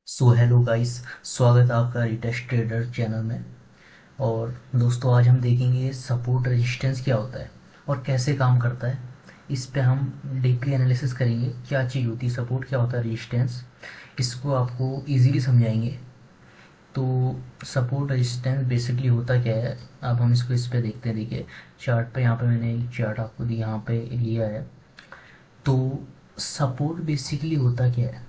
So hello guys. स्वागत है आपका रिटेस्ट ट्रेडर चैनल में। और दोस्तों, आज हम देखेंगे सपोर्ट रेजिस्टेंस क्या होता है और कैसे काम करता है। इस पे हम डीपली एनालिसिस करेंगे, क्या चीज़ होती है सपोर्ट, क्या होता है रेजिस्टेंस। इसको आपको इजीली समझाएंगे। तो सपोर्ट रेजिस्टेंस बेसिकली होता क्या है, अब हम इसको इस पे देखते हैं। देखिए चार्ट पे, यहाँ पे मैंने एक चार्ट आपको यहाँ पे लिया है। तो सपोर्ट बेसिकली होता क्या है,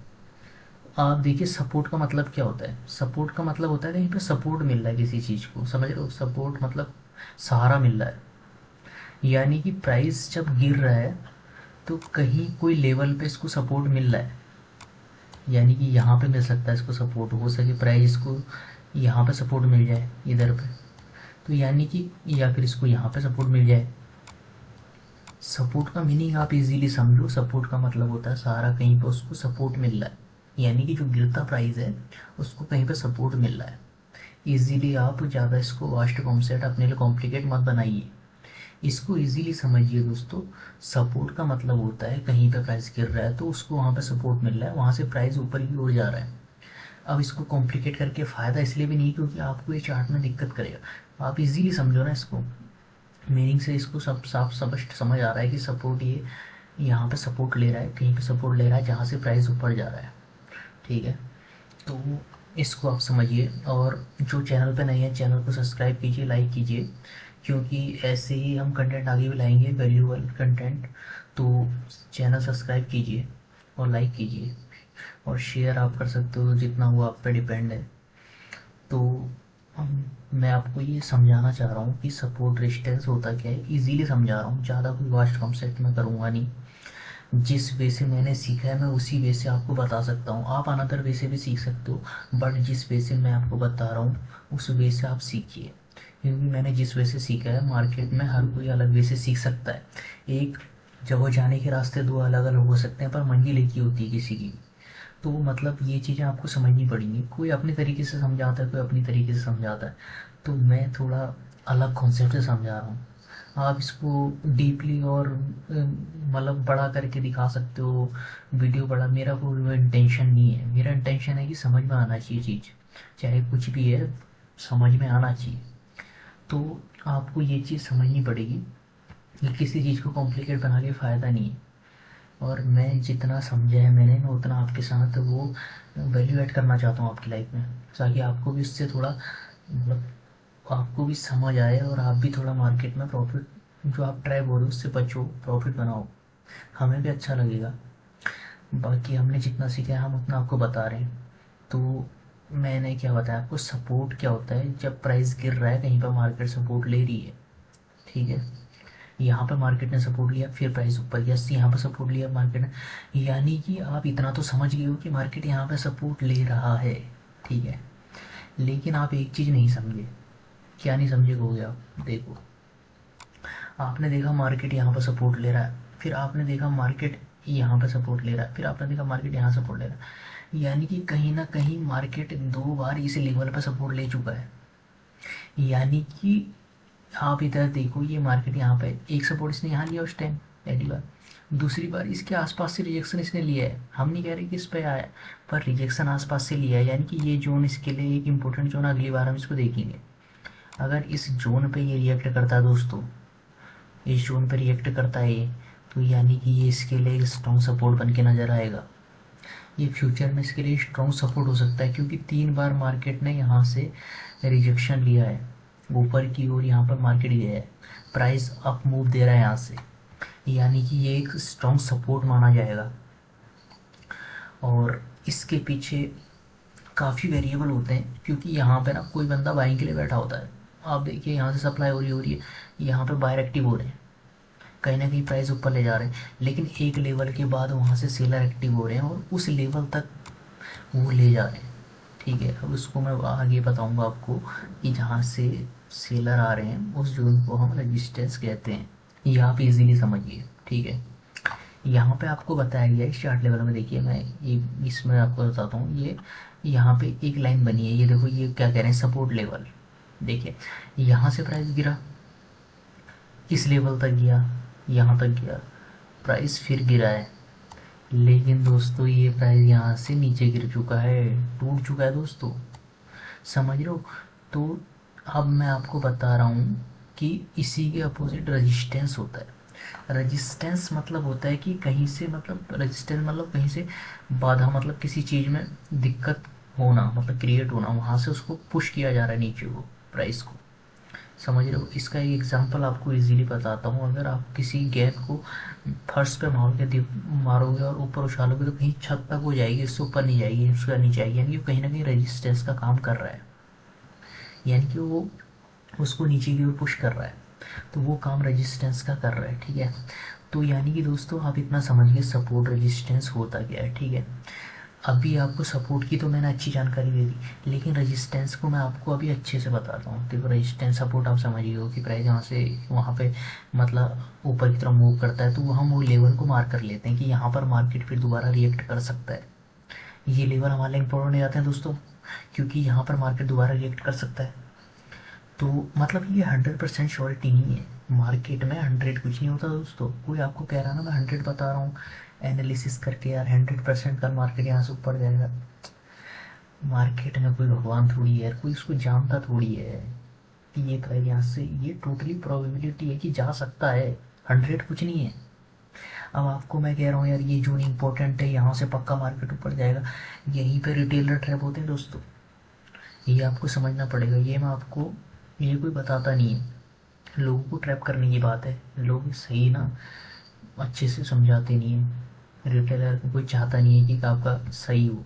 आप देखिए सपोर्ट का मतलब क्या होता है। सपोर्ट का मतलब होता है कहीं पे सपोर्ट मिल रहा है किसी चीज़ को, समझ रहे हो। सपोर्ट मतलब सहारा मिल रहा है, यानी कि प्राइस जब गिर रहा है तो कहीं कोई लेवल पे इसको सपोर्ट मिल रहा है। यानी कि यहाँ पे मिल सकता है इसको सपोर्ट, हो सके प्राइस को यहाँ पे सपोर्ट मिल जाए इधर पे, तो यानी कि या फिर इसको यहाँ पे सपोर्ट मिल जाए। सपोर्ट का मीनिंग आप इजीली समझो, सपोर्ट का मतलब होता है सहारा, कहीं पे उसको सपोर्ट मिल रहा है, यानी कि जो गिरता प्राइस है उसको कहीं पे सपोर्ट मिल रहा है। इजीली आप ज़्यादा इसको वास्ट कॉन्सेप्ट अपने लिए कॉम्प्लिकेट मत बनाइए, इसको इजीली समझिए दोस्तों। सपोर्ट का मतलब होता है कहीं पे प्राइस गिर रहा है तो उसको वहाँ पे सपोर्ट मिल रहा है, वहाँ से प्राइस ऊपर की ओर जा रहा है। अब इसको कॉम्प्लिकेट करके फ़ायदा इसलिए भी नहीं क्योंकि आपको ये चार्ट में दिक्कत करेगा। आप इजीली समझो ना इसको, मीनिंग से इसको सब साफ स्पष्ट समझ आ रहा है कि सपोर्ट ये यहाँ पे सपोर्ट ले रहा है, कहीं पे सपोर्ट ले रहा है जहाँ से प्राइस ऊपर जा रहा है। ठीक है, तो इसको आप समझिए। और जो चैनल पे नहीं है, चैनल को सब्सक्राइब कीजिए, लाइक कीजिए, क्योंकि ऐसे ही हम कंटेंट आगे भी लाएंगे, वैल्यूबल कंटेंट। तो चैनल सब्सक्राइब कीजिए और लाइक कीजिए, और शेयर आप कर सकते हो, जितना वो आप पे डिपेंड है। तो मैं आपको ये समझाना चाह रहा हूँ कि सपोर्ट रेजिस्टेंस होता क्या है, इजीली समझा रहा हूँ, ज़्यादा कोई वास्ट कॉन्सेप्ट में करूँगा नहीं। जिस वे से मैंने सीखा है मैं उसी वे से आपको बता सकता हूँ, आप अनदर वे से भी सीख सकते हो, बट जिस वे से मैं आपको बता रहा हूँ उस वे से आप सीखिए। क्योंकि मैंने जिस वे से सीखा है, मार्केट में हर कोई अलग वे से सीख सकता है। एक जगह जाने के रास्ते दो अलग अलग हो सकते हैं, पर मंजिल एक ही होती है किसी की। तो मतलब ये चीज़ें आपको समझनी पड़ेंगी, कोई अपने तरीके से समझाता है, कोई अपनी तरीके से समझाता है। तो मैं थोड़ा अलग कॉन्सेप्ट से समझा रहा हूँ, आप इसको डीपली और मतलब बड़ा करके दिखा सकते हो। वीडियो बड़ा, मेरा कोई इंटेंशन नहीं है, मेरा इंटेंशन है कि समझ में आना चाहिए चीज़, चाहे कुछ भी है समझ में आना चाहिए। तो आपको ये चीज़ समझनी पड़ेगी कि किसी चीज़ को कॉम्प्लिकेट बना के फ़ायदा नहीं है। और मैं जितना समझा है मैंने, मैं उतना आपके साथ वो वैल्यू ऐड करना चाहता हूँ आपकी लाइफ में, ताकि आपको भी उससे थोड़ा मतलब आपको भी समझ आए और आप भी थोड़ा मार्केट में प्रॉफिट, जो आप ट्राई हो रहे हो उससे बचो, प्रॉफिट बनाओ, हमें भी अच्छा लगेगा। बाकी हमने जितना सीखा है हम उतना आपको बता रहे हैं। तो मैंने क्या बताया आपको, सपोर्ट क्या होता है, जब प्राइस गिर रहा है कहीं पर मार्केट सपोर्ट ले रही है। ठीक है, यहाँ पे मार्केट ने सपोर्ट लिया, फिर प्राइस ऊपर गया, यहाँ पे सपोर्ट लिया मार्केट ने, यानी कि आप इतना तो समझ गए हो कि मार्केट यहाँ पे सपोर्ट ले रहा है। ठीक है, लेकिन आप एक चीज़ नहीं समझे। क्या नहीं समझे कहोगे आप, देखो आपने देखा मार्केट यहाँ पर सपोर्ट ले रहा है, फिर आपने देखा मार्केट यहाँ पे सपोर्ट ले रहा है, फिर आपने देखा मार्केट यहाँ सपोर्ट ले रहा है, यानी कि कहीं ना कहीं मार्केट दो बार इस लेवल पर सपोर्ट ले चुका है। यानी कि आप इधर देखो, ये मार्केट यहाँ पे एक सपोर्ट इसने यहाँ लिया उस टाइम, पहली बार। दूसरी बार इसके आसपास से रिजेक्शन इसने लिया है, हम नहीं कह रहे कि इस पे आया, पर रिजेक्शन आसपास से लिया है, यानी कि ये जोन इसके लिए एक इम्पोर्टेंट जोन, अगली बार हम इसको देखेंगे। अगर इस जोन पे ये रिएक्ट करता है दोस्तों, इस जोन पे रिएक्ट करता है ये, तो यानी कि ये इसके लिए स्ट्रॉन्ग सपोर्ट बन के नजर आएगा। ये फ्यूचर में इसके लिए स्ट्रॉन्ग सपोर्ट हो सकता है, क्योंकि 3 बार मार्केट ने यहाँ से रिजेक्शन लिया है ऊपर की ओर, यहाँ पर मार्केट गया है, प्राइस अप मूव दे रहा है यहाँ से, यानी कि ये एक स्ट्रॉन्ग सपोर्ट माना जाएगा। और इसके पीछे काफ़ी वेरिएबल होते हैं, क्योंकि यहाँ पे ना कोई बंदा बाइंग के लिए बैठा होता है। आप देखिए यहाँ से सप्लाई हो रही है, यहाँ पे बायर एक्टिव हो रहे हैं, कहीं ना कहीं प्राइस ऊपर ले जा रहे हैं, लेकिन एक लेवल के बाद वहाँ से सेलर एक्टिव हो रहे हैं और उस लेवल तक वो ले जा रहे हैं। ठीक है, अब उसको मैं आगे बताऊंगा आपको कि जहाँ से सेलर आ रहे हैं उस जोन को हम रेजिस्टेंस कहते हैं, ये आप इजीली समझिए। ठीक है, यहाँ पे आपको बताया गया है इस चार्ट लेवल में, देखिए मैं ये इसमें आपको बताता हूँ। ये यहाँ पे एक लाइन बनी है, ये देखो ये क्या कह रहे हैं, सपोर्ट लेवल। देखिए यहाँ से प्राइस गिरा, किस लेवल तक गया, यहाँ तक गया, प्राइस फिर गिरा है, लेकिन दोस्तों ये प्राइस यहाँ से नीचे गिर चुका है, टूट चुका है दोस्तों, समझ रहे हो। तो अब मैं आपको बता रहा हूँ कि इसी के अपोजिट रेजिस्टेंस होता है। रेजिस्टेंस मतलब होता है कि कहीं से, मतलब रेजिस्टेंस मतलब कहीं से बाधा, मतलब किसी चीज़ में दिक्कत होना, मतलब क्रिएट होना, वहाँ से उसको पुश किया जा रहा है नीचे को, प्राइस को, समझ रहे हो। इसका एक एग्जांपल आपको इजीली बताता हूँ। अगर आप किसी गेंद को फर्श पे मारोगे, मारोगे और ऊपर उछालोगे तो कहीं छत तक हो जाएगी, इससे ऊपर नहीं जाएगी, उसका नीचे आएगी, यानी कि कहीं ना कहीं रेजिस्टेंस का काम कर रहा है, यानी कि वो उसको नीचे की ओर पुश कर रहा है, तो वो काम रेजिस्टेंस का कर रहा है, ठीक है। तो यानी कि दोस्तों आप इतना समझ गए सपोर्ट रेजिस्टेंस होता क्या है, ठीक है। अभी आपको सपोर्ट की तो मैंने अच्छी जानकारी दे दी, लेकिन रेजिस्टेंस को मैं आपको अभी अच्छे से बताता हूँ। देखो रेजिस्टेंस, सपोर्ट आप समझिए हो कि प्राइस यहाँ से वहाँ पे मतलब ऊपर की तरफ मूव करता है, तो हम वो लेवल को मार्क कर लेते हैं कि यहाँ पर मार्केट फिर दोबारा रिएक्ट कर सकता है। ये लेवल हमारे लिए इंपॉर्टेंट हो जाते हैं दोस्तों, क्योंकि यहाँ पर मार्केट दोबारा रिएक्ट कर सकता है। तो मतलब ये 100% श्योरिटी नहीं है, मार्केट में 100 कुछ नहीं होता दोस्तों। कोई आपको कह रहा ना मैं 100 बता रहा हूँ एनालिसिस करके, यार 100% का मार्केट यहाँ से ऊपर जाएगा। मार्केट में कोई भगवान थोड़ी है, कोई उसको जानता थोड़ी है कि ये प्राइस यहाँ से, ये टोटली प्रोबेबिलिटी है कि जा सकता है, 100 कुछ नहीं है। अब आपको मैं कह रहा हूँ यार ये जोन इंपॉर्टेंट है, यहाँ से पक्का मार्केट ऊपर जाएगा, यहीं पे रिटेलर ट्रैप होते हैं दोस्तों, ये आपको समझना पड़ेगा। ये मैं आपको, ये कोई बताता नहीं है, लोगों को ट्रैप करने की बात है, लोग सही ना अच्छे से समझाते नहीं है। रिटेलर को कोई चाहता नहीं है कि आपका सही हो,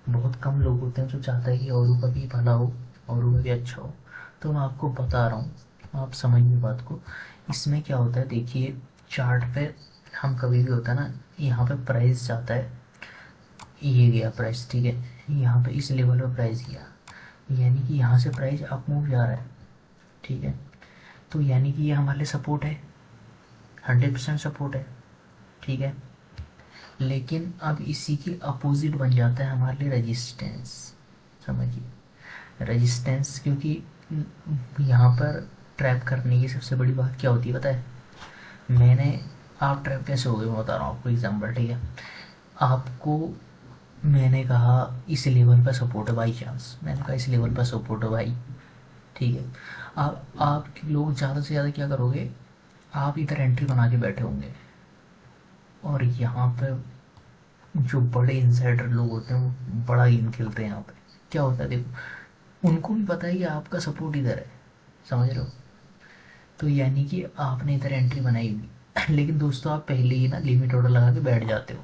बहुत कम लोग होते हैं जो चाहता है कि औरों का भी भला हो, औरों का भी अच्छा हो। तो मैं आपको बता रहा हूँ, आप समझिए बात को। इसमें क्या होता है देखिए, चार्ट पे हम कभी भी होता है ना, यहाँ पे प्राइस जाता है, ये गया प्राइस, ठीक है, यहाँ पे इस लेवल पे प्राइस गया, यानी कि यहाँ से प्राइस अप मूव जा रहा है, ठीक है। तो यानी कि ये हमारे लिए सपोर्ट है, 100% सपोर्ट है, ठीक है। लेकिन अब इसी की अपोजिट बन जाता है हमारे लिए रेजिस्टेंस, समझिए रेजिस्टेंस, क्योंकि यहाँ पर ट्रैप करने की सबसे बड़ी बात क्या होती है पता है। मैंने, आप ट्रैप कैसे हो गए मैं बता रहा हूँ आपको एग्जांपल, ठीक है। आपको मैंने कहा इस लेवल पर सपोर्ट है, बाई चांस मैंने कहा इस लेवल पर सपोर्ट है भाई, ठीक है। आप लोग ज़्यादा से ज़्यादा क्या करोगे, आप इधर एंट्री बना के बैठे होंगे, और यहाँ पे जो बड़े इनसाइडर लोग होते हैं वो बड़ा गेम खेलते हैं। यहाँ पे क्या होता है देखो, उनको भी पता है कि आपका सपोर्ट इधर है, समझ रहे हो। तो यानी कि आपने इधर एंट्री बनाई हुई लेकिन दोस्तों आप पहले ही ना लिमिट ऑर्डर लगा के बैठ जाते हो,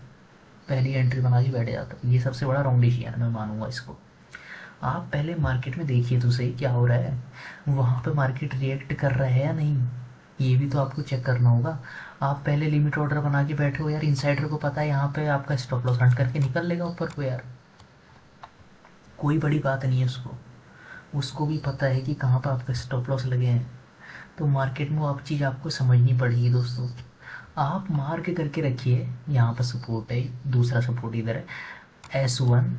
पहली एंट्री बना के बैठ जाते हो, ये सबसे बड़ा रॉन्ग डिसीजन है, मैं मानूंगा इसको। आप पहले मार्केट में देखिए तो सही क्या हो रहा है, वहाँ पे मार्केट रिएक्ट कर रहा है या नहीं, ये भी तो आपको चेक करना होगा। आप पहले लिमिट ऑर्डर बना के बैठे हो यार, इनसाइडर को पता है यहाँ पे आपका स्टॉप लॉस हंट करके निकल लेगा ऊपर को यार, कोई बड़ी बात नहीं है उसको, उसको भी पता है कि कहाँ पर आपके स्टॉप लॉस लगे हैं। तो मार्केट में वो आप चीज़ आपको समझनी पड़ेगी दोस्तों। आप मार्क करके रखिए, यहाँ पर सपोर्ट है, दूसरा सपोर्ट इधर है, S1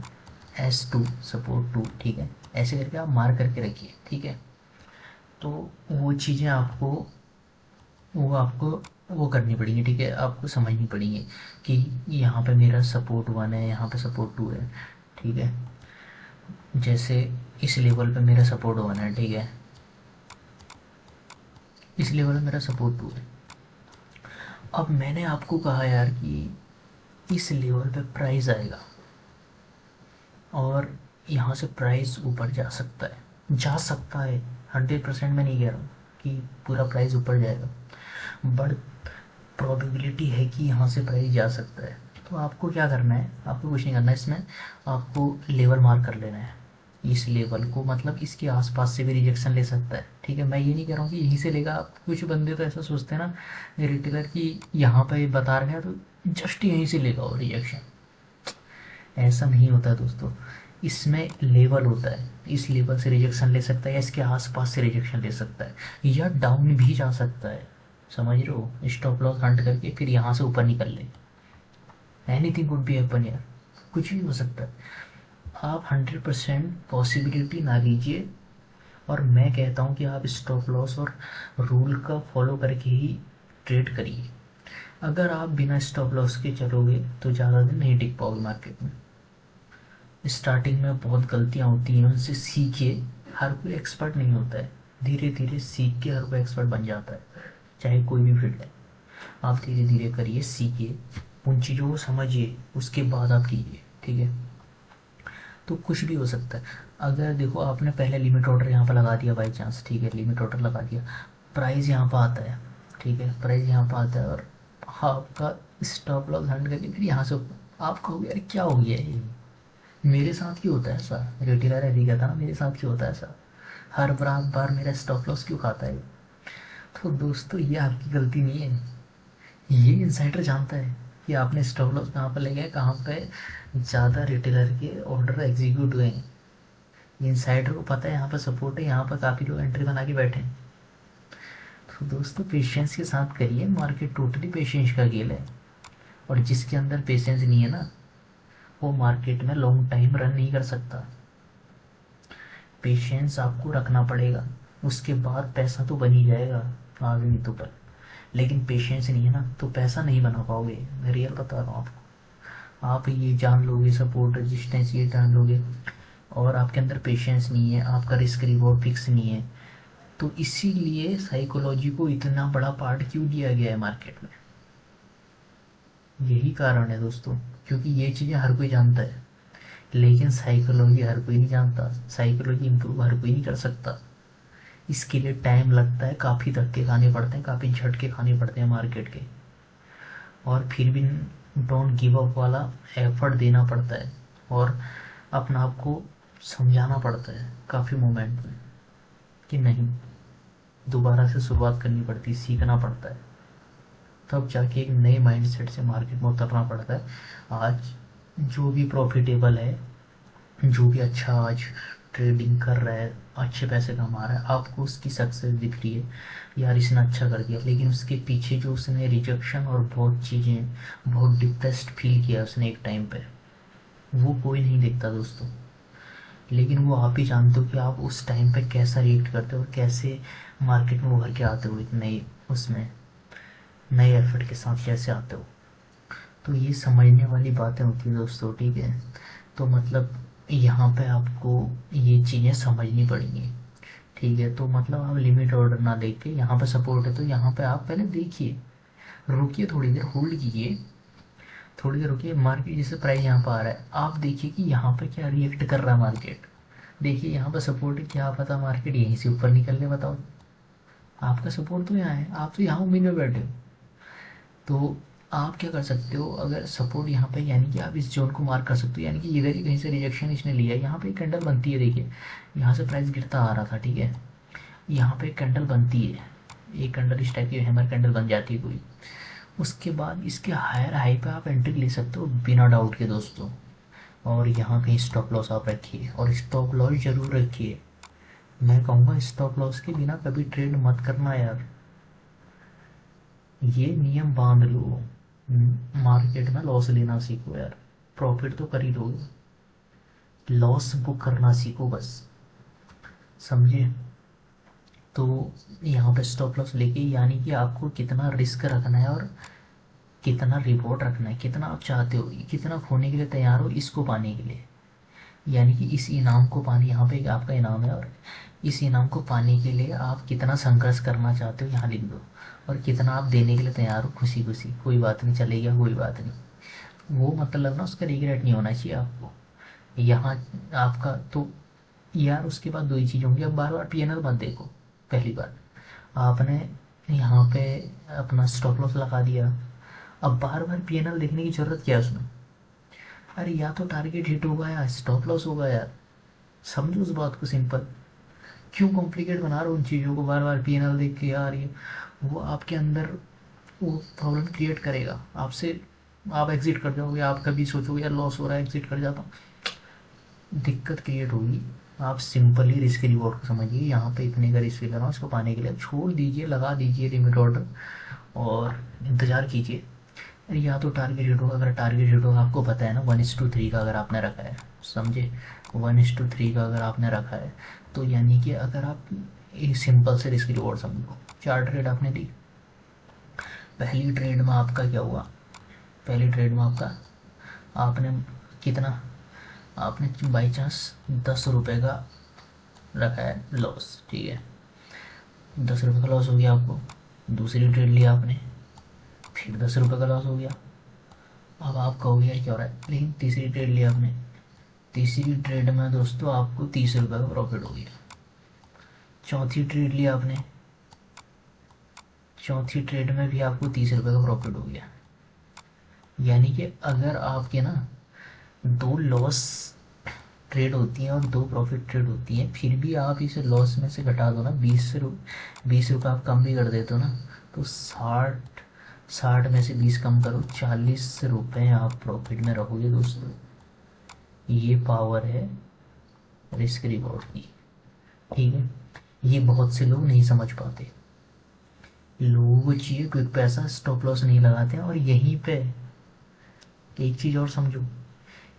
S2 सपोर्ट 2, ठीक है, ऐसे करके आप मार्क करके रखिए, ठीक है। तो वो चीज़ें आपको वो करनी पड़ेंगी, ठीक है, आपको समझनी पड़ेंगी कि यहाँ पे मेरा सपोर्ट 1 है, यहाँ पे सपोर्ट 2 है, ठीक है। जैसे इस लेवल पे मेरा सपोर्ट 1 है, ठीक है, इस लेवल पे मेरा सपोर्ट 2 है। अब मैंने आपको कहा यार कि इस लेवल पे प्राइस आएगा और यहाँ से प्राइस ऊपर जा सकता है, जा सकता है, 100% मैं नहीं कह रहा हूँ कि पूरा प्राइस ऊपर जाएगा, बट प्रोबेबिलिटी है कि यहाँ से प्राइस जा सकता है। तो आपको क्या करना है, आपको कुछ नहीं करना है इसमें, आपको लेवल मार्क कर लेना है, इस लेवल को, मतलब इसके आसपास से भी रिजेक्शन ले सकता है, ठीक है। मैं ये नहीं कह रहा हूँ कि यहीं से लेगा, आप कुछ बंदे तो ऐसा सोचते हैं ना रिटेलर की यहाँ पे बता रहे हैं तो जस्ट यहीं से लेगा वो रिजेक्शन, ऐसा नहीं होता दोस्तों। इसमें लेवल होता है, इस लेवल से रिजेक्शन ले सकता है या इसके आसपास से रिजेक्शन ले सकता है, या डाउन भी जा सकता है, समझ रहे हो, स्टॉप लॉस हंट करके फिर यहाँ से ऊपर निकल ले, एनीथिंग कुड बी हैपन यार, कुछ भी हो सकता है। आप 100% पॉसिबिलिटी ना लीजिए, और मैं कहता हूँ कि आप स्टॉप लॉस और रूल का फॉलो करके ही ट्रेड करिए। अगर आप बिना स्टॉप लॉस के चलोगे तो ज़्यादा दिन नहीं टिक पाओगे मार्केट में। स्टार्टिंग में बहुत गलतियाँ होती हैं, उनसे सीखिए। हर कोई एक्सपर्ट नहीं होता है, धीरे धीरे सीख के हर कोई एक्सपर्ट बन जाता है, चाहे कोई भी फील्ड है। आप धीरे धीरे करिए, सीखिए, उन चीज़ों को समझिए, उसके बाद आप कीजिए, ठीक है। तो कुछ भी हो सकता है। अगर देखो आपने पहले लिमिट ऑर्डर यहाँ पर लगा दिया बाई चांस, ठीक है, लिमिट ऑर्डर लगा दिया, प्राइस यहाँ पर आता है, ठीक है, प्राइस यहाँ पर आता है और आपका स्टॉप लॉस हंड करके फिर यहाँ से आप कहोगे यार क्या हो गया ये, मेरे साथ क्यों होता है ऐसा, रिटेलर ऐसे कहता ना, मेरे साथ क्यों होता है ऐसा, हर बार मेरा स्टॉप लॉस क्यों खाता है। तो दोस्तों ये आपकी गलती नहीं है, ये इनसाइडर जानता है कि आपने स्टॉप लॉस कहाँ पर ले गए, कहाँ पे ज़्यादा रिटेलर के ऑर्डर एग्जीक्यूट हुए हैं। इनसाइडर को पता है यहाँ पर सपोर्ट है, यहाँ पर काफ़ी लोग एंट्री बना के बैठे हैं। तो दोस्तों पेशेंस के साथ करिए, मार्केट टोटली पेशेंस का खेल है, और जिसके अंदर पेशेंस नहीं है ना, वो मार्केट में लॉन्ग टाइम रन नहीं कर सकता। पेशेंस आपको रखना पड़ेगा, उसके बाद पैसा तो बन ही जाएगा आगे नहीं तो पर, लेकिन पेशेंस नहीं है ना तो पैसा नहीं बना पाओगे, मैं रियल बता रहा हूँ आपको। आप ये जान लोगे, सपोर्ट रेजिस्टेंस ये जान लोगे, और आपके अंदर पेशेंस नहीं है, आपका रिस्क रिवॉर्ड फिक्स नहीं है, तो इसीलिए साइकोलॉजी को इतना बड़ा पार्ट क्यों दिया गया है मार्केट में, यही कारण है दोस्तों। क्योंकि ये चीज़ें हर कोई जानता है, लेकिन साइकोलॉजी हर कोई नहीं जानता, साइकोलॉजी इम्प्रूव हर कोई नहीं कर सकता। इसके लिए टाइम लगता है, काफ़ी धक्के खाने पड़ते हैं, काफ़ी झटके खाने पड़ते हैं मार्केट के, और फिर भी डोंट गिव अप वाला एफर्ट देना पड़ता है, और अपना आप को समझाना पड़ता है काफ़ी मोमेंट में कि नहीं, दोबारा से शुरुआत करनी पड़ती, सीखना पड़ता है, तब जाके एक नए माइंडसेट से मार्केट में उतरना पड़ता है। आज जो भी प्रॉफिटेबल है, जो भी अच्छा आज ट्रेडिंग कर रहा है, अच्छे पैसे कमा रहा है, आपको उसकी सक्सेस दिख रही है, यार इसने अच्छा कर दिया, लेकिन उसके पीछे जो उसने रिजेक्शन और बहुत चीज़ें, बहुत डिप्रेस्ड फील किया उसने एक टाइम पे, वो कोई नहीं देखता दोस्तों। लेकिन वो आप ही जानते हो कि आप उस टाइम पे कैसा रिएक्ट करते हो और कैसे मार्केट में उभर के आते हो, एक नए उसमें नए एफर्ट के साथ कैसे आते हो। तो ये समझने वाली बातें होती हैं दोस्तों, ठीक है। तो मतलब यहाँ पे आपको ये चीज़ें समझनी पड़ेंगी, ठीक है। तो मतलब आप लिमिट ऑर्डर ना देख के, यहाँ पे सपोर्ट है तो यहाँ पे आप पहले देखिए, रुकिए थोड़ी देर, होल्ड कीजिए, थोड़ी देर रुकिए, मार्केट जैसे प्राइस यहाँ पर आ रहा है, आप देखिए कि यहाँ पे क्या रिएक्ट कर रहा है मार्केट। देखिए यहाँ पर सपोर्ट है, क्या पता मार्केट यहीं से ऊपर निकल ले, बताओ। आपका सपोर्ट तो यहाँ है, आप तो यहाँ उम्मीद में बैठे हो। तो आप क्या कर सकते हो, अगर सपोर्ट यहाँ पे, यानी कि आप इस जोन को मार्क कर सकते हो, यानी कि इधर ही कहीं से रिजेक्शन इसने लिया है, यहाँ पे एक कैंडल बनती है, देखिए यहाँ से प्राइस गिरता आ रहा था, ठीक है, यहाँ पे एक कैंडल बनती है, एक कैंडल इस टाइप की हैमर कैंडल बन जाती है कोई, उसके बाद इसके हायर हाई पे आप एंट्री ले सकते हो बिना डाउट के दोस्तों। और यहाँ कहीं स्टॉप लॉस आप रखिए, और स्टॉप लॉस जरूर रखिए, मैं कहूँगा स्टॉप लॉस के बिना कभी ट्रेड मत करना यार, ये नियम बांध लो, मार्केट में लॉस लेना सीखो यार, प्रॉफिट तो कर ही लोगे, लॉस बुक करना सीखो बस, समझे। तो यहाँ पे स्टॉप लॉस लेके, यानी कि आपको कितना रिस्क रखना है और कितना रिवॉर्ड रखना है, कितना आप चाहते हो, कितना खोने के लिए तैयार हो इसको पाने के लिए, यानी कि इस इनाम को पाने, यहाँ पे आपका इनाम है, और इस इनाम को पाने के लिए आप कितना संघर्ष करना चाहते हो यहाँ लिख दो, और कितना आप देने के लिए तैयार हो खुशी खुशी, कोई बात नहीं चलेगा, कोई बात नहीं, वो मतलब ना उसका रिग्रेट नहीं होना चाहिए आपको यहाँ आपका। तो यार उसके बाद दो ही चीज़ होंगी, अब बार बार पीएनएल मत देखो, पहली बार आपने यहाँ पे अपना स्टॉप लॉस लगा दिया, अब बार बार पीएनएल देखने की जरूरत क्या है उसमें, अरे या तो टारगेट हिट होगा या स्टॉप लॉस होगा यार, समझो उस बात को सिंपल, क्यों कॉम्प्लिकेट बना रहे हो उन चीज़ों को, बार बार पीएनएल देख के यार, ये वो आपके अंदर वो प्रॉब्लम क्रिएट करेगा आपसे, आप एग्जिट कर जाओगे, आप कभी सोचोगे यार लॉस हो रहा है एग्जिट कर जाता हूँ, दिक्कत क्रिएट होगी। आप सिंपली रिस्क रिवॉर्ड को समझिए, यहाँ पे इतने का रिस्क ले रहा हूँ, इसको पाने के लिए छोड़ दीजिए, लगा दीजिए लिमिट ऑर्डर और इंतज़ार कीजिए, या तो टारगेट हिट होगा, अगर टारगेट हिट होगा आपको पता है ना 1:3 का अगर आपने रखा है, समझे, 1:3 का अगर आपने रखा है, तो यानी कि अगर आप एक सिंपल से रिस्क रिवॉर्ड समझो, 4 ट्रेड आपने दी, पहली ट्रेड में आपका क्या हुआ, पहली ट्रेड में आपका आपने कितना, आपने बाई चांस 10 रुपये का रखा है लॉस, ठीक है, 10 रुपये का लॉस हो गया आपको। दूसरी ट्रेड लिया आपने, फिर 10 रुपये का लॉस हो गया। अब आप कहोगे यार क्या हो रहा है, लेकिन तीसरी ट्रेड लिया आपने, तीसरी ट्रेड में दोस्तों आपको 30 रुपये का प्रॉफिट हो गया। चौथी ट्रेड लिया आपने, चौथी ट्रेड में भी आपको 30 रुपये का प्रॉफिट हो गया। यानी कि अगर आपके ना 2 लॉस ट्रेड होती हैं और 2 प्रॉफिट ट्रेड होती हैं, फिर भी आप इसे लॉस में से घटा दो ना, 20 रुपये आप कम भी कर देते हो ना, तो 60 में से 20 कम करो, 40 रुपये आप प्रॉफिट में रहोगे दोस्तों। ये पावर है रिस्क रिवॉर्ड की, ठीक है। ये बहुत से लोग नहीं समझ पाते, लोगों को चाहिए क्विक पैसा, स्टॉप लॉस नहीं लगाते हैं। और यहीं पे एक चीज़ और समझो,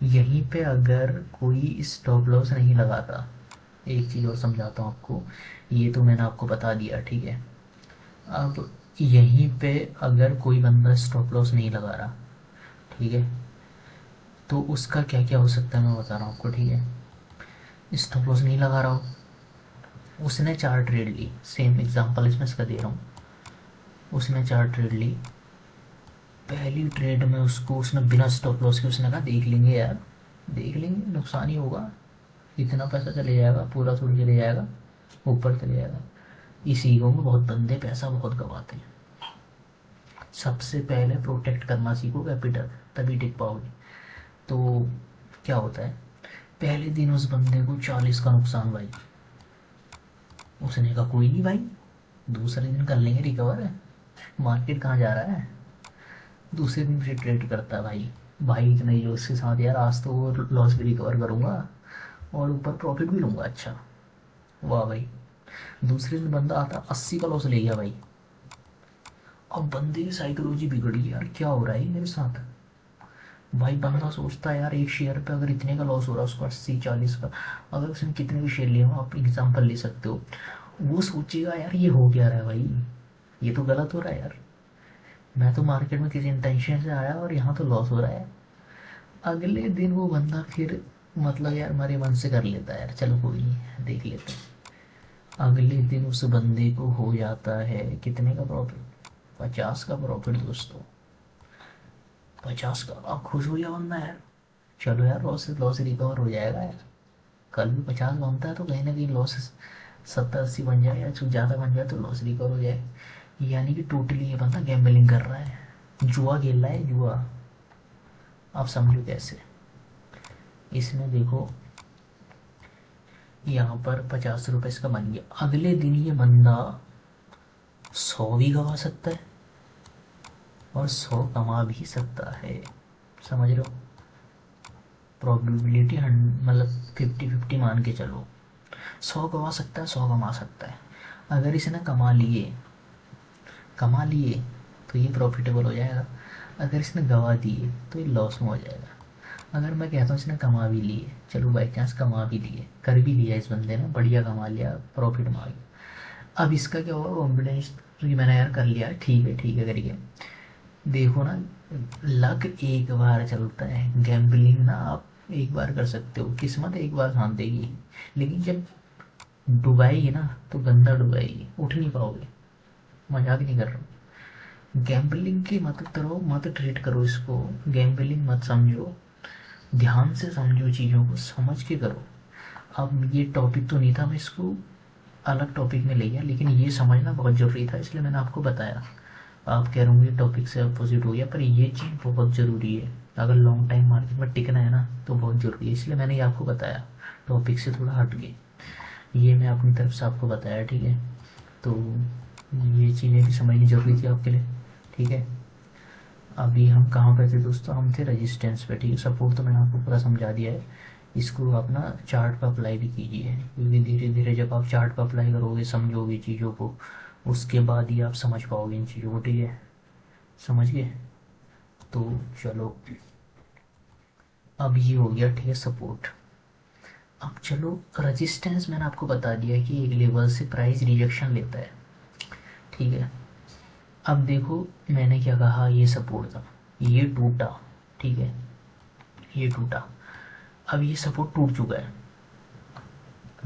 यहीं पे अगर कोई स्टॉप लॉस नहीं लगाता, एक चीज़ और समझाता हूँ आपको, ये तो मैंने आपको बता दिया, ठीक है। अब यहीं पे अगर कोई बंदा स्टॉप लॉस नहीं लगा रहा, ठीक है, तो उसका क्या क्या हो सकता है मैं बता रहा हूँ आपको, ठीक है। स्टॉप लॉस नहीं लगा रहा हो, उसने 4 ट्रेड ली, सेम एग्जांपल इसमें इसका दे रहा हूँ, उसने 4 ट्रेड ली। पहली ट्रेड में उसको, उसने बिना स्टॉप लॉस के उसने कहा देख लेंगे यार, देख लेंगे, नुकसान ही होगा, इतना पैसा चले जाएगा, पूरा थोड़ी चले जाएगा, ऊपर चले जाएगा। इस ईगो में बहुत बंदे पैसा बहुत गवाते हैं। सबसे पहले प्रोटेक्ट करना सीखो कैपिटल, तभी टिक पाओगे। तो क्या होता है, पहले दिन उस बंदे को 40 का नुकसान भाई, उसने कहा कोई नहीं भाई, दूसरे दिन कर लेंगे रिकवर है, मार्केट कहाँ जा रहा है। दूसरे दिन फिर ट्रेड करता है भाई, भाई इतना ही उसके साथ यार, आज तो वो लॉस भी रिकवर करूंगा और ऊपर प्रॉफिट भी लूंगा, अच्छा वाह भाई। दूसरे दिन बंदा आता 80 का लॉस ले गया भाई। अब बंदे की साइकोलॉजी बिगड़ गई, यार क्या हो रहा है मेरे साथ। भाई बंदा सोचता है यार एक शेयर पे अगर इतने का लॉस हो रहा है उसको, 80-40 का, अगर उसने कितने भी शेयर लिए हो, आप एग्जाम्पल ले सकते हो, वो सोचेगा यार ये हो क्या रहा है भाई, ये तो गलत हो रहा है यार, मैं तो मार्केट में किसी इंटेंशन से आया और यहाँ तो लॉस हो रहा है। अगले दिन वो बंदा फिर मतलब यार हमारे मन से कर लेता है यार, चलो कोई नहीं देख लेते हैं। अगले दिन उस बंदे को हो जाता है कितने का प्रॉफिट, 50 का प्रॉफिट दोस्तों, 50 का। अब खुश हो गया बंदा यार, चलो यार लॉस लॉस रिकवर हो जाएगा यार, कल भी 50 बनता है तो कहीं ना कहीं लॉस 70-80 बन जाए या कुछ ज़्यादा बन जाए तो लॉस रिकवर हो जाए। यानी कि टोटली ये बंदा गैम्बलिंग कर रहा है, जुआ खेल रहा है, जुआ। आप समझो कैसे, इसमें देखो यहाँ पर 50 रुपये इसका बन गया, अगले दिन ये बंदा 100 भी गवा सकता है और 100 कमा भी सकता है, समझ रहे हो। प्रोबेबिलिटी मतलब 50-50 मान के चलो, 100 गवा सकता है, 100 कमा सकता है। अगर इसने कमा लिए तो ये प्रॉफिटेबल हो जाएगा, अगर इसने गवा दिए तो ये लॉस में हो जाएगा। अगर मैं कहता हूँ इसने कमा भी लिए, चलो बाई चांस कमा भी लिए, कर भी लिया इस बंदे ने, बढ़िया कमा लिया, प्रॉफिट में आ गया। अब इसका क्या होगा, कॉन्फिडेंस कि मैंने यार कर लिया, ठीक है करिए। देखो ना, लक एक बार चलता है, गैम्बलिंग ना आप एक बार कर सकते हो, किस्मत एक बार साथ देगी, लेकिन जब डुबाएगी ना तो गंदा डुबाएगी, उठ नहीं पाओगे, मजाक नहीं कर रहा हूँ। गैम्बलिंग की मत करो, मत ट्रीट करो इसको, गैम्बलिंग मत समझो, ध्यान से समझो, चीज़ों को समझ के करो। अब ये टॉपिक तो नहीं था, मैं इसको अलग टॉपिक में ले गया, लेकिन ये समझना बहुत ज़रूरी था, इसलिए मैंने आपको बताया। आप कह रहे होंगे टॉपिक से अपोजिट हो गया, पर ये चीज़ बहुत ज़रूरी है, अगर लॉन्ग टाइम मार्केट में टिकना है ना तो बहुत ज़रूरी है, इसलिए मैंने ये आपको बताया, टॉपिक से थोड़ा हट के ये मैं अपनी तरफ से आपको बताया, ठीक है। तो ये चीज़ें भी समझनी ज़रूरी थी आपके लिए, ठीक है। अभी हम कहाँ पे थे दोस्तों, हम थे रजिस्टेंस पे, ठीक है। सपोर्ट तो मैंने आपको पूरा समझा दिया है, इसको आप ना चार्ट पर अप्लाई भी कीजिए, क्योंकि धीरे धीरे जब आप चार्ट पर अप्लाई करोगे, समझोगे चीज़ों को, उसके बाद ही आप समझ पाओगे इन चीज़ों को, ठीक है, समझ गए। तो चलो अब ये हो गया, ठीक है, सपोर्ट। अब चलो रजिस्टेंस मैंने आपको बता दिया कि एक लेवल से प्राइस रिजेक्शन लेता है, ठीक है। अब देखो मैंने क्या कहा, ये सपोर्ट था, ये टूटा, ठीक है, ये टूटा। अब ये सपोर्ट टूट चुका है,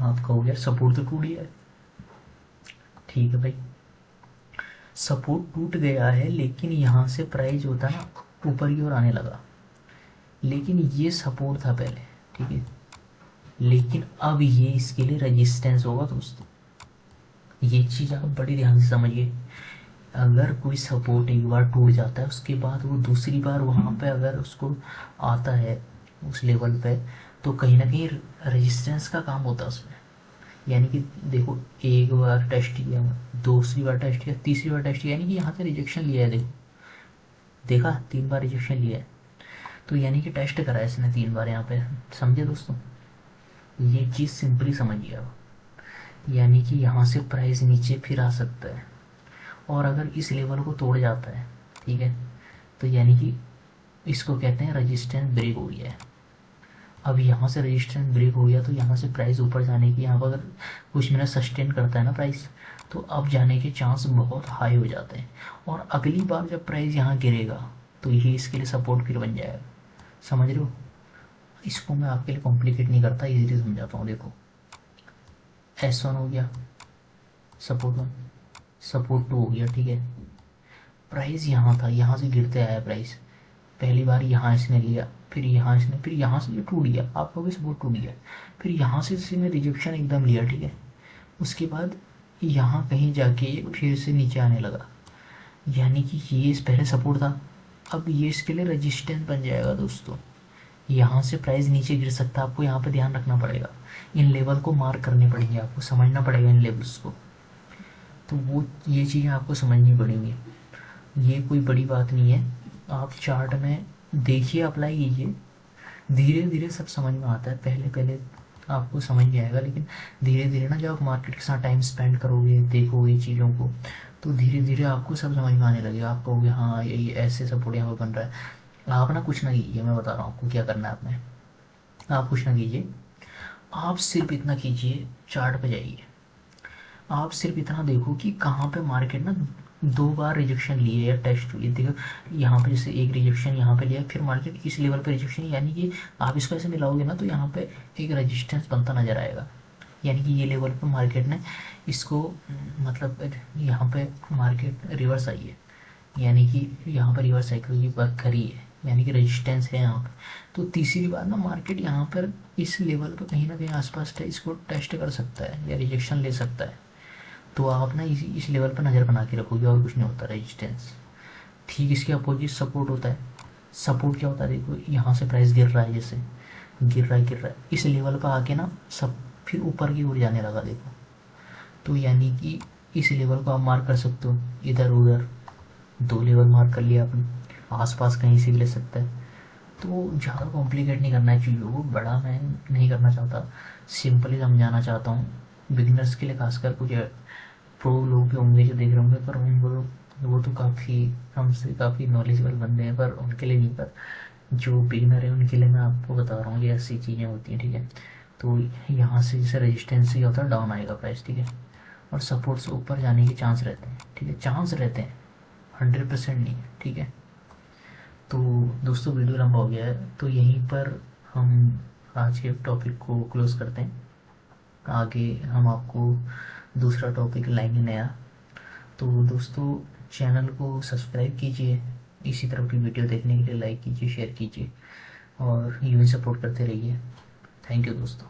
आप कहोगे सपोर्ट तो टूट गया है, ठीक है भाई, सपोर्ट टूट गया है, लेकिन यहाँ से प्राइस होता ना ऊपर की ओर आने लगा, लेकिन ये सपोर्ट था पहले, ठीक है, लेकिन अब ये इसके लिए रेजिस्टेंस होगा दोस्तों। ये चीज़ आप बड़ी ध्यान से समझिए। अगर कोई सपोर्ट एक बार टूट जाता है, उसके बाद वो दूसरी बार वहाँ पे अगर उसको आता है उस लेवल पे, तो कहीं ना कहीं रेजिस्टेंस का काम होता है उसमें। यानी कि देखो, एक बार टेस्ट किया, दूसरी बार टेस्ट किया, तीसरी बार टेस्ट किया, यानी कि यहाँ से रिजेक्शन लिया है, देखो देखा, 3 बार रिजेक्शन लिया है, तो यानी कि टेस्ट करा है इसने 3 बार यहाँ पे, समझे दोस्तों। ये चीज़ सिंपली समझिए अब, यानी कि यहाँ से प्राइस नीचे फिर आ सकता है, और अगर इस लेवल को तोड़ जाता है, ठीक है, तो यानी कि इसको कहते हैं रेजिस्टेंस ब्रेक हो गया है। अब यहाँ से रेजिस्टेंस ब्रेक हो गया, तो यहाँ से प्राइस ऊपर जाने की, यहाँ पर अगर कुछ मिनट सस्टेन करता है ना प्राइस, तो अब जाने के चांस बहुत हाई हो जाते हैं, और अगली बार जब प्राइस यहाँ गिरेगा तो ये इसके लिए सपोर्ट फिर बन जाएगा, समझ रहे हो। इसको मैं आपके लिए कॉम्प्लिकेट नहीं करता, इजीली समझाता हूँ। देखो S1 हो गया सपोर्ट 1, सपोर्ट 2 हो गया, ठीक है, प्राइस यहाँ था, यहाँ से गिरते आया प्राइस, पहली बार यहाँ इसने लिया, फिर यहाँ इसने, फिर यहाँ से ये टूट गया, आप कहोगे सपोर्ट टूट गया, फिर यहाँ से इसने रिजेक्शन एकदम लिया, ठीक है, उसके बाद यहाँ कहीं जाके फिर से नीचे आने लगा, यानी कि ये इस पहले सपोर्ट था, अब ये इसके लिए रेजिस्टेंस बन जाएगा दोस्तों। यहाँ से प्राइस नीचे गिर सकता है, आपको यहाँ पे ध्यान रखना पड़ेगा, इन लेवल को मार्क करने पड़ेंगे, आपको समझना पड़ेगा इन लेवल्स को, तो वो ये चीज़ें आपको समझनी पड़ेंगी। ये कोई बड़ी बात नहीं है, आप चार्ट में देखिए, अप्लाई कीजिए, धीरे धीरे सब समझ में आता है, पहले पहले आपको समझ नहीं आएगा, लेकिन धीरे धीरे ना जब आप मार्केट के साथ टाइम स्पेंड करोगे, देखोगे चीज़ों को, तो धीरे धीरे आपको सब समझ में आने लगेगा, आप कहोगे हाँ ये ऐसे सपोर्ट यहाँ पर बन रहा है। आप ना कुछ ना कीजिए, मैं बता रहा हूँ आपको क्या करना है आपने, आप कुछ ना कीजिए, आप सिर्फ इतना कीजिए, चार्ट पे जाइए, आप सिर्फ इतना देखो कि कहाँ पे मार्केट ना 2 बार रिजेक्शन लिए या टेस्ट हुई, देखो यहाँ पे जैसे एक रिजेक्शन यहाँ पे लिया, फिर मार्केट इस लेवल पे रिजेक्शन, यानी कि आप इसको ऐसे मिलाओगे ना, तो यहाँ पे एक रेजिस्टेंस बनता नजर आएगा, यानी कि ये लेवल पे मार्केट ने इसको मतलब यहाँ पे मार्केट रिवर्स आई है, यानी कि यहाँ पर रिवर्स साइकिल की बात करी है, यानी कि रेजिस्टेंस है यहाँ पे, तो तीसरी बार ना मार्केट यहाँ पर इस लेवल पर कहीं ना कहीं आसपास इसको टेस्ट कर सकता है या रिजेक्शन ले सकता है, तो आप ना इस लेवल पर नज़र बना के रखोगे, और कुछ नहीं होता रेजिस्टेंस। ठीक इसके अपोजिट सपोर्ट होता है, सपोर्ट क्या होता है, देखो यहाँ से प्राइस गिर रहा है, जैसे गिर रहा है, इस लेवल पर आके ना सब फिर ऊपर की ओर जाने लगा, देखो, तो यानी कि इस लेवल को आप मार्क कर सकते हो, इधर उधर 2 लेवल मार्क कर लिया आपने, आसपास कहीं से भी ले सकता है। तो ज़्यादा कॉम्प्लिकेट नहीं करना है चीज़ों को, बड़ा मैं नहीं करना चाहता, सिंपली समझाना चाहता हूँ, बिगिनर्स के लिए खासकर, कुछ प्रो लोग भी होंगे जो देख रहे होंगे, पर उनको वो तो काफ़ी हमसे काफ़ी नॉलेजेबल बंदे हैं, पर उनके लिए नहीं, पर जो बिगिनर है उनके लिए मैं आपको बता रहा हूँ, ये ऐसी चीज़ें होती हैं, ठीक है। तो यहाँ से जैसे रेजिस्टेंस ही होता है, डाउन आएगा प्राइस, ठीक है, और सपोर्ट से ऊपर जाने के चांस रहते हैं, ठीक है, चांस रहते हैं, 100% नहीं है, ठीक है। तो दोस्तों वीडियो लंबा हो गया है, तो यहीं पर हम आज के टॉपिक को क्लोज करते हैं, आगे हम आपको दूसरा टॉपिक लाएंगे नया। तो दोस्तों चैनल को सब्सक्राइब कीजिए, इसी तरह की वीडियो देखने के लिए लाइक कीजिए, शेयर कीजिए, और यूँ ही सपोर्ट करते रहिए। थैंक यू दोस्तों।